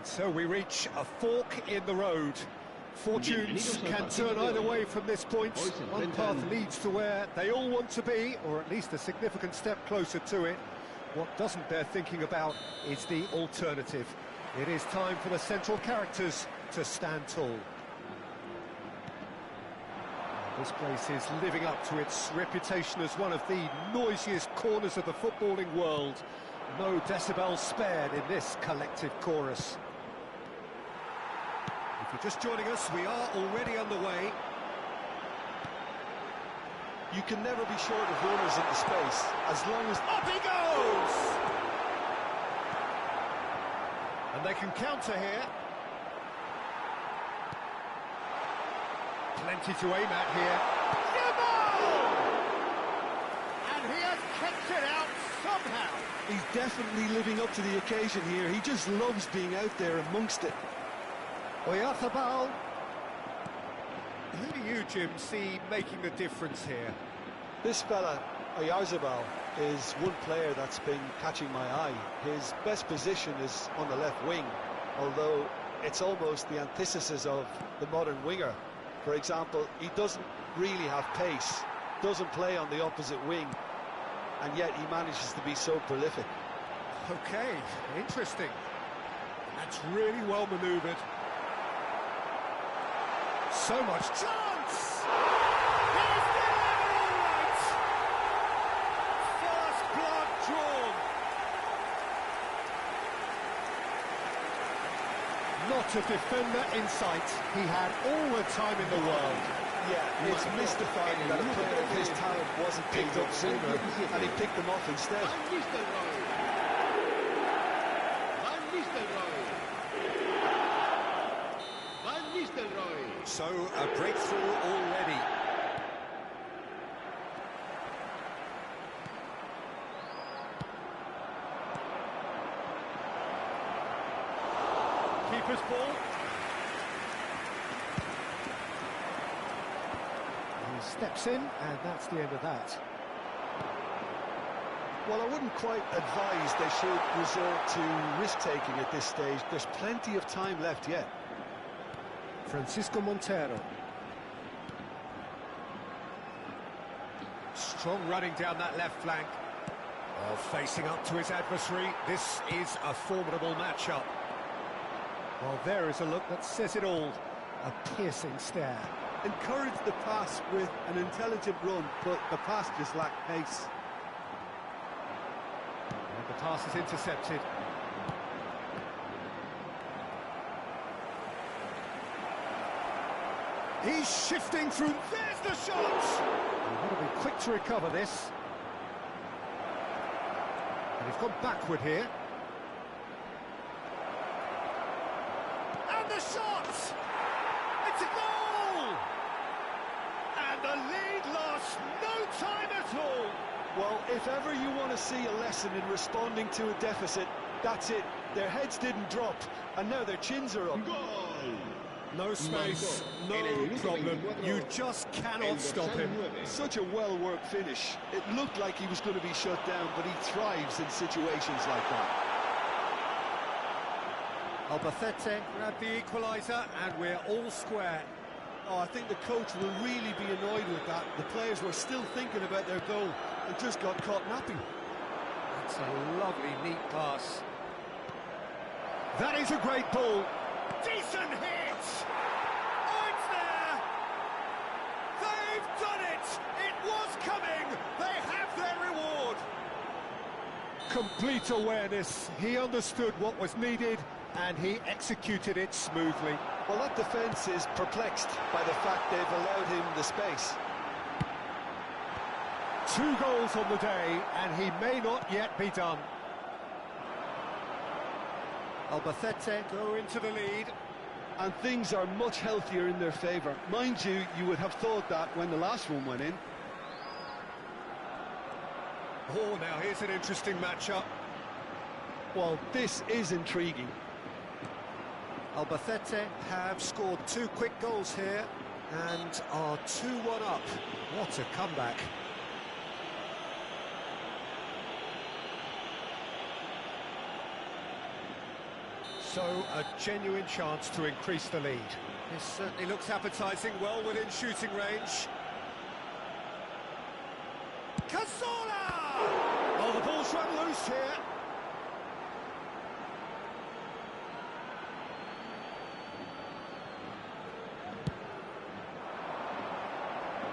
And so we reach a fork in the road. Fortunes can turn either way from this point. One path leads to where they all want to be, or at least a significant step closer to it. What doesn't bear thinking about is the alternative. It is time for the central characters to stand tall. This place is living up to its reputation as one of the noisiest corners of the footballing world. No decibels spared in this collective chorus. If you're just joining us, we are already underway. You can never be short of runners into space, as long as... Up he goes! And they can counter here. Plenty to aim at here. And he has kept it out somehow. He's definitely living up to the occasion here. He just loves being out there amongst it. Oyarzabal. Who do you, Jim, see making the difference here? This fella, Oyarzabal, is one player that's been catching my eye. His best position is on the left wing, although it's almost the antithesis of the modern winger. For example, he doesn't really have pace, doesn't play on the opposite wing, and yet he manages to be so prolific. Okay, interesting. That's really well manoeuvred. So much chance! He's delivered all right! First blood drawn. Not a defender in sight. He had all the time in the world. Yeah, it's mystifying that a player of his talent wasn't picked up sooner, and he picked them off instead. So, a breakthrough already. Keeper's ball. He steps in, and that's the end of that. Well, I wouldn't quite advise they should resort to risk-taking at this stage. There's plenty of time left yet. Francisco Montero. Strong running down that left flank. Oh, facing up to his adversary. This is a formidable matchup. Well, there is a look that says it all. A piercing stare. Encourage the pass with an intelligent run, but the pass just lacked pace. And the pass is intercepted. He's shifting through. There's the shot! He's got to be quick to recover this. And he's gone backward here. And the shot! It's a goal! And the lead lost no time at all. Well, if ever you want to see a lesson in responding to a deficit, that's it. Their heads didn't drop, and now their chins are up. Goal! No space, no problem. You just cannot stop him. Such a well-worked finish. It looked like he was going to be shut down, but he thrives in situations like that. Albacete grabbed the equaliser, and we're all square. Oh, I think the coach will really be annoyed with that. The players were still thinking about their goal and just got caught napping. That's a lovely, neat pass. That is a great ball. Decent hit! Oh, it's there! They've done it! It was coming! They have their reward! Complete awareness. He understood what was needed, and he executed it smoothly. Well, that defence is perplexed by the fact they've allowed him the space. 2 goals on the day, and he may not yet be done. Albacete go into the lead. And things are much healthier in their favour. Mind you, you would have thought that when the last one went in. Oh, now here's an interesting matchup. Well, this is intriguing. Albacete have scored 2 quick goals here and are 2-1 up. What a comeback. So, a genuine chance to increase the lead. This certainly looks appetising, well within shooting range. Cazorla! Oh, the ball's run loose here.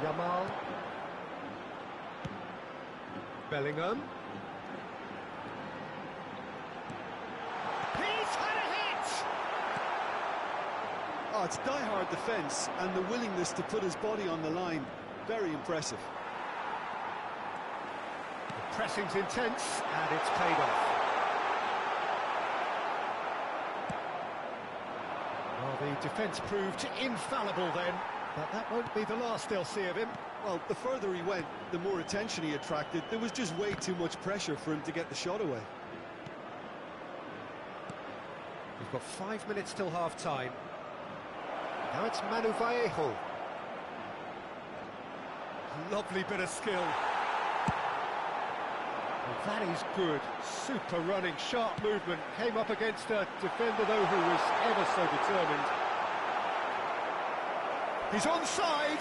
Yamal. Bellingham. He's had a hit! Oh, it's die-hard defence and the willingness to put his body on the line. Very impressive. The pressing's intense and it's paid off. Well, the defence proved infallible then, but that won't be the last they'll see of him. Well, the further he went, the more attention he attracted. There was just way too much pressure for him to get the shot away. We've got 5 minutes till half-time. Now it's Manu Vallejo. Lovely bit of skill. Well, that is good. Super running, sharp movement. Came up against a defender, though, who was ever so determined. He's onside.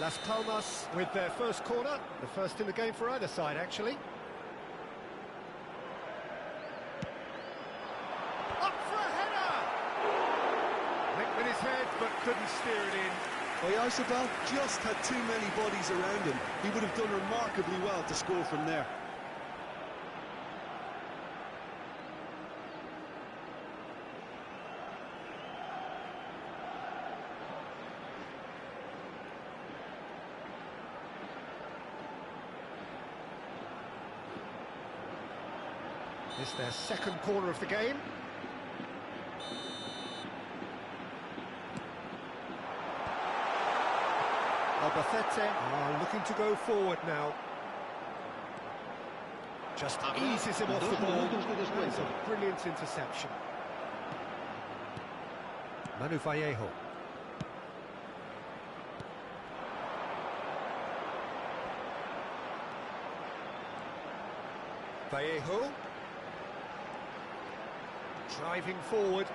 Las Palmas with their first corner. The first in the game for either side, actually. Up for a header! Linked with his head, but couldn't steer it in. Oyarzabal just had too many bodies around him. He would have done remarkably well to score from there. It's their second corner of the game. Albacete are looking to go forward now. Just eases him off the ball. That's a brilliant interception. Manu Vallejo. Vallejo. Driving forward.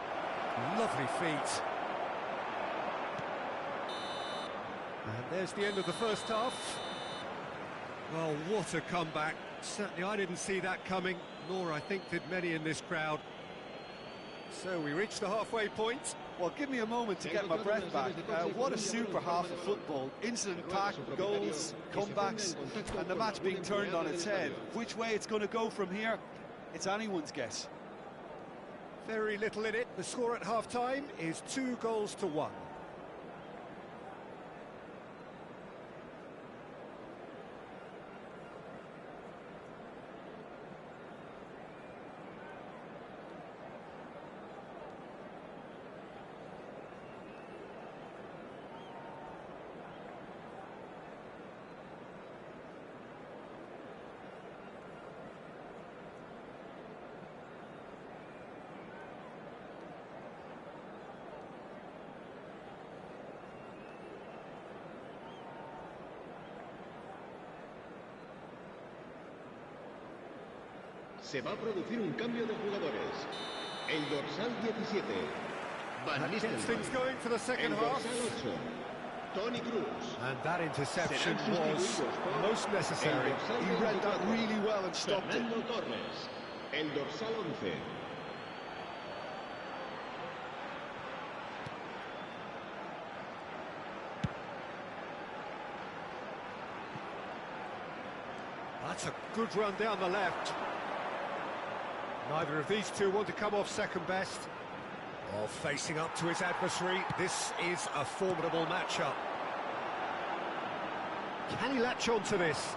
Lovely feet. And there's the end of the first half. Well, what a comeback. Certainly I didn't see that coming, nor I think did many in this crowd. So we reached the halfway point. Well, give me a moment to get my breath back. What a super half of football. Incident-packed, goals, comebacks, and the match being turned on its head. Which way it's going to go from here, it's anyone's guess. Very little in it. The score at half-time is 2-1. Se va a producir un cambio de jugadores. El dorsal 17. That gets things going for the second El half. dorsal 8. Toni Kroos. And that interception was most necessary. He read that really well and stopped it. Fernando Torres. El dorsal 11. That's a good run down the left. Neither of these two want to come off second best. Or facing up to his adversary, this is a formidable matchup. Can he latch on to this?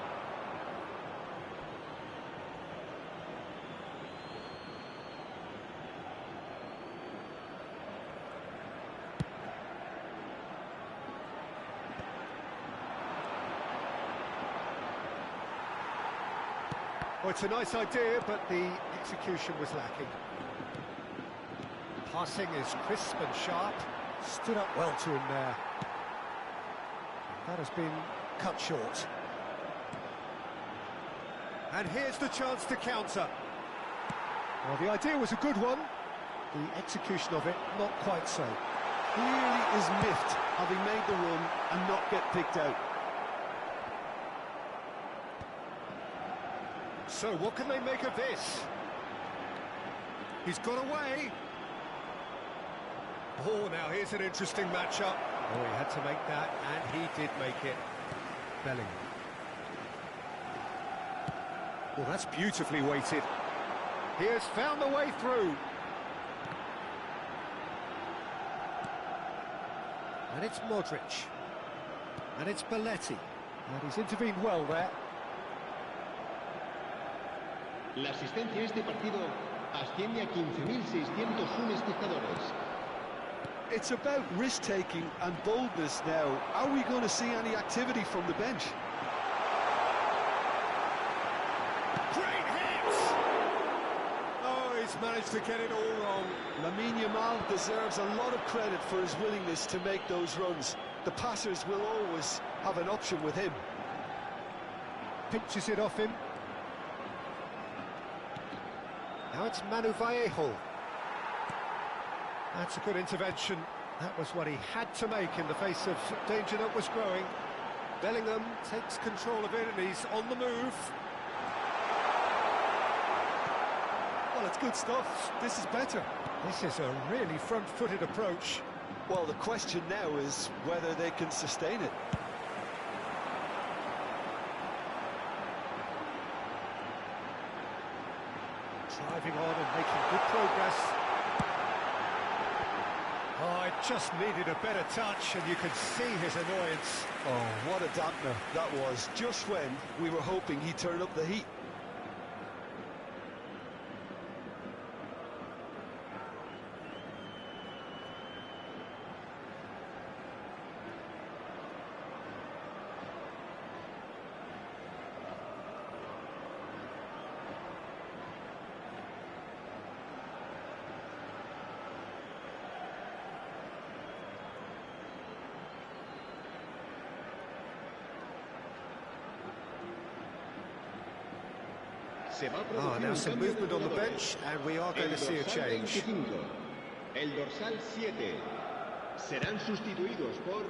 Well, it's a nice idea, but the execution was lacking. Passing is crisp and sharp. Stood up well to him there. That has been cut short. And here's the chance to counter. Well, the idea was a good one. The execution of it, not quite so. Clearly is miffed, having made the run and not get picked out. So what can they make of this? He's got away. Oh, now here's an interesting matchup. Oh, he had to make that, and he did make it. Bellingham. Well, that's beautifully weighted. He has found the way through. And it's Modric. And it's Belletti. And he's intervened well there. La asistencia a este partido asciende a 15.601 espectadores. It's about risk-taking and boldness now. Are we going to see any activity from the bench? Great hit! Oh, he's managed to get it all wrong. Lamine Yamal deserves a lot of credit for his willingness to make those runs. The passers will always have an option with him. Pinches it off him. Now it's Manu Vallejo. That's a good intervention. That was what he had to make in the face of danger that was growing. Bellingham takes control of it and he's on the move. Well, it's good stuff. This is better. This is a really front-footed approach. Well, the question now is whether they can sustain it. Driving on and making good progress. Oh, it just needed a better touch, and you could see his annoyance. Oh, what a dampener that was, just when we were hoping he'd turn up the heat. Oh, now some movement on the bench, and we are going to see a change. El dorsal 7 serán sustituidos por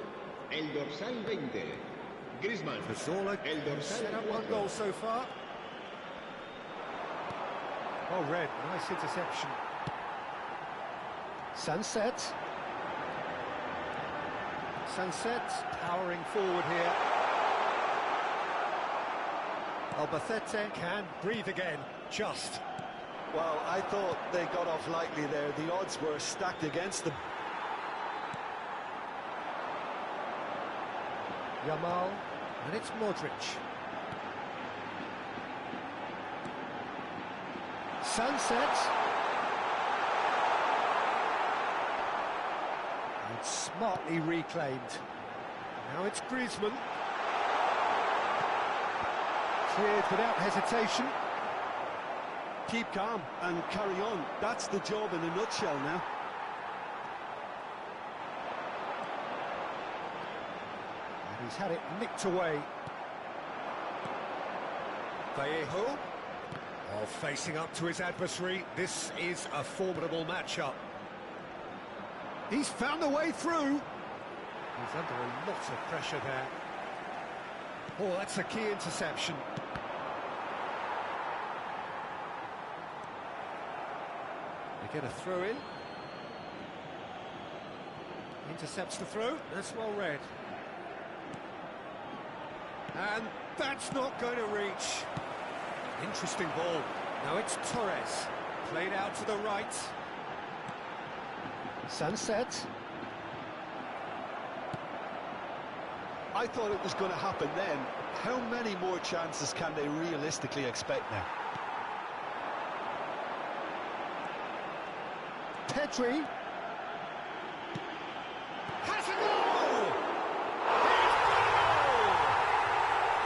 el dorsal 20. Griezmann. Cazorla El dorsal set up one 4. goal so far. Oh, Red, nice interception. Sunset. Sunset powering forward here. Albacete can breathe again, just. Well, I thought they got off lightly there. The odds were stacked against them. Yamal, and it's Modric. Sunset. And smartly reclaimed. Now it's Griezmann. Cleared without hesitation. Keep calm and carry on. That's the job in a nutshell now. And he's had it nicked away. Vallejo. Oh, facing up to his adversary. This is a formidable matchup. He's found a way through. He's under a lot of pressure there. Oh, that's a key interception. They get a throw in. Intercepts the throw. That's well read. And that's not going to reach. Interesting ball. Now it's Torres. Played out to the right. Sunset. I thought it was going to happen then. How many more chances can they realistically expect now? Pedri. Has a goal!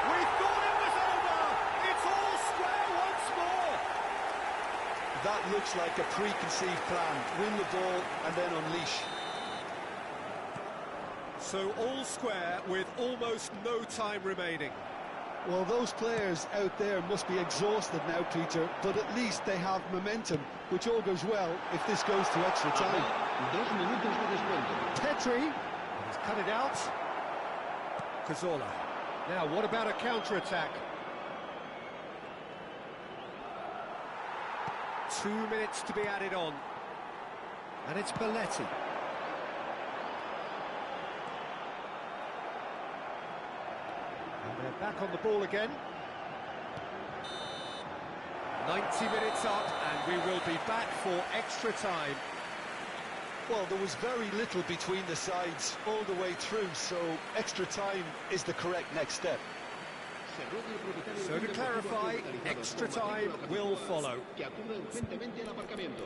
We thought it was over! It's all square once more! That looks like a preconceived plan. Win the ball and then unleash. So all square with almost no time remaining. Well, those players out there must be exhausted now, Peter, but at least they have momentum, which all goes well if this goes to extra time. 2 minutos de descuento. Petri, he's cut it out. Cazorla. Now, what about a counter-attack? 2 minutes to be added on. And it's Belletti. And they're back on the ball again. 90 minutes up, and we will be back for extra time. Well, there was very little between the sides all the way through, so extra time is the correct next step. So to clarify, extra time will follow. Que acude urgentemente al aparcamiento.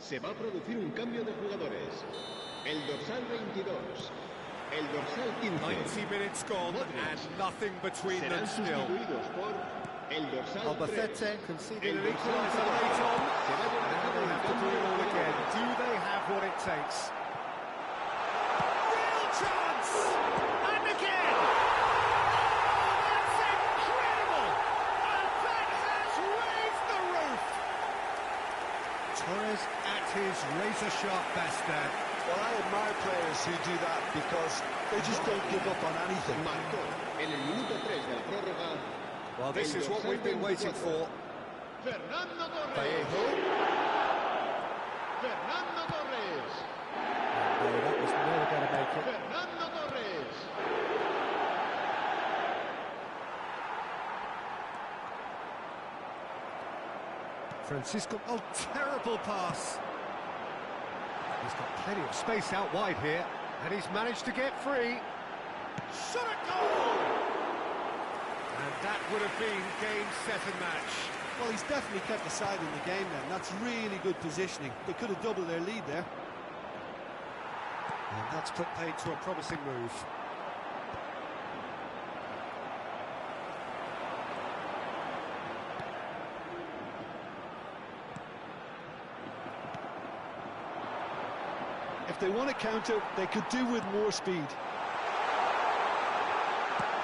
Se va a producir un cambio de jugadores. El dorsal 22, el dorsal 15. 90 minutes gone and nothing between them Serán still. sustituidos por el dorsal 3. Albacete conceded El an dorsal equaliser 3. late on. Se va a llevar a Now cabo they un have to do cambio it de all again. jugadores. Do they have what it takes? Real chance! And again! Oh, that's incredible! And that has raised the roof! Torres at his razor-sharp best there. Well, I admire players who do that because they just don't give up on anything. Marcó en el minuto 3 de la prórroga. Well, this is what we've been waiting for. Fernando Torres. Vallejo. Fernando Torres. No, that was never going to make it. Fernando Torres. Francisco, oh, terrible pass. He's got plenty of space out wide here, and he's managed to get free. Shot a goal! And that would have been game, set and match. Well, he's definitely kept the side in the game then. That's really good positioning. They could have doubled their lead there. And that's put paid to a promising move. If they want to counter, they could do with more speed.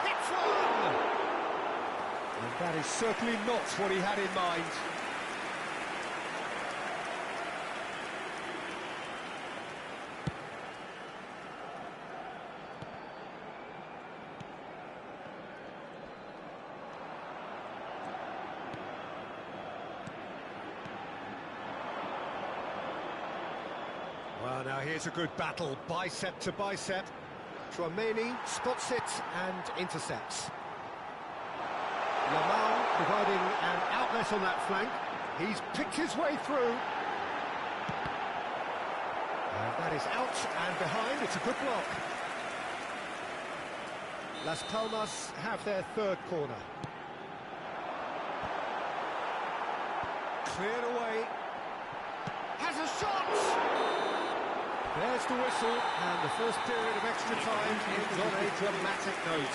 Hits one! And that is certainly not what he had in mind. Well, now here's a good battle, bicep to bicep. Tchouameni spots it and intercepts. Lamar providing an outlet on that flank. He's picked his way through. And that is out and behind. It's a good block. Las Palmas have their third corner. Cleared away. Has a shot! There's the whistle, and the first period of extra time is on a dramatic note.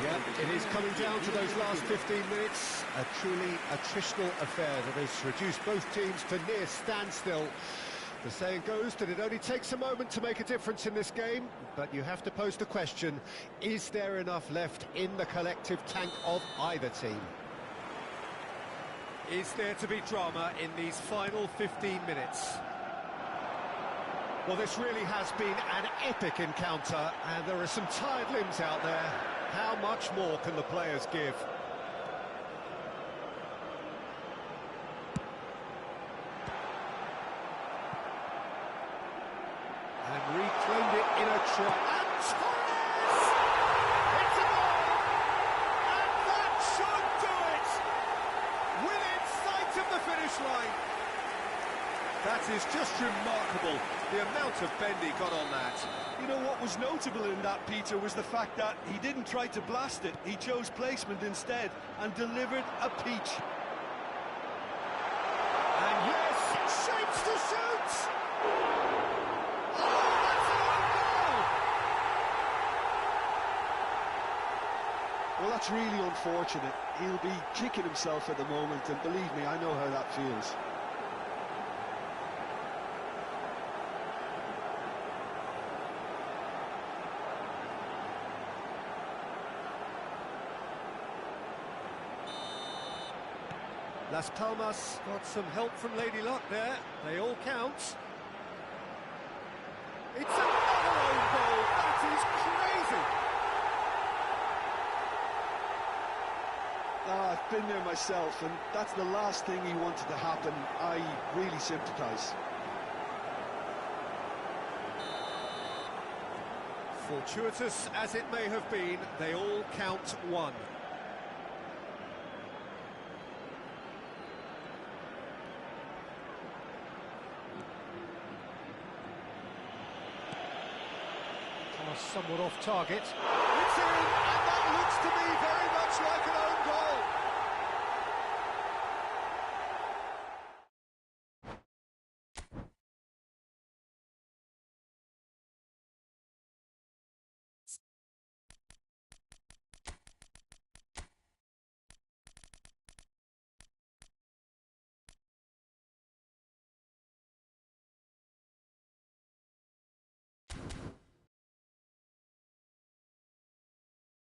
Yeah, it is coming down to those last 15 minutes. A truly attritional affair that has reduced both teams to near standstill. The saying goes that it only takes a moment to make a difference in this game, but you have to pose the question, is there enough left in the collective tank of either team? Is there to be drama in these final 15 minutes? Well, this really has been an epic encounter, and there are some tired limbs out there. How much more can the players give? And reclaimed it in a try. And Torres! is just remarkable, the amount of bend he got on that. You know what was notable in that, Peter, was the fact that he didn't try to blast it. He chose placement instead and delivered a peach. And yes, shapes to shoot! Oh, that's an own goal! Well, that's really unfortunate. He'll be kicking himself at the moment, and believe me, I know how that feels. Las Palmas got some help from Lady Luck there. They all count. It's another own goal. That is crazy. I've been there myself, and that's the last thing he wanted to happen. I really sympathise. Fortuitous as it may have been, they all count one. Somewhat off target. It's in!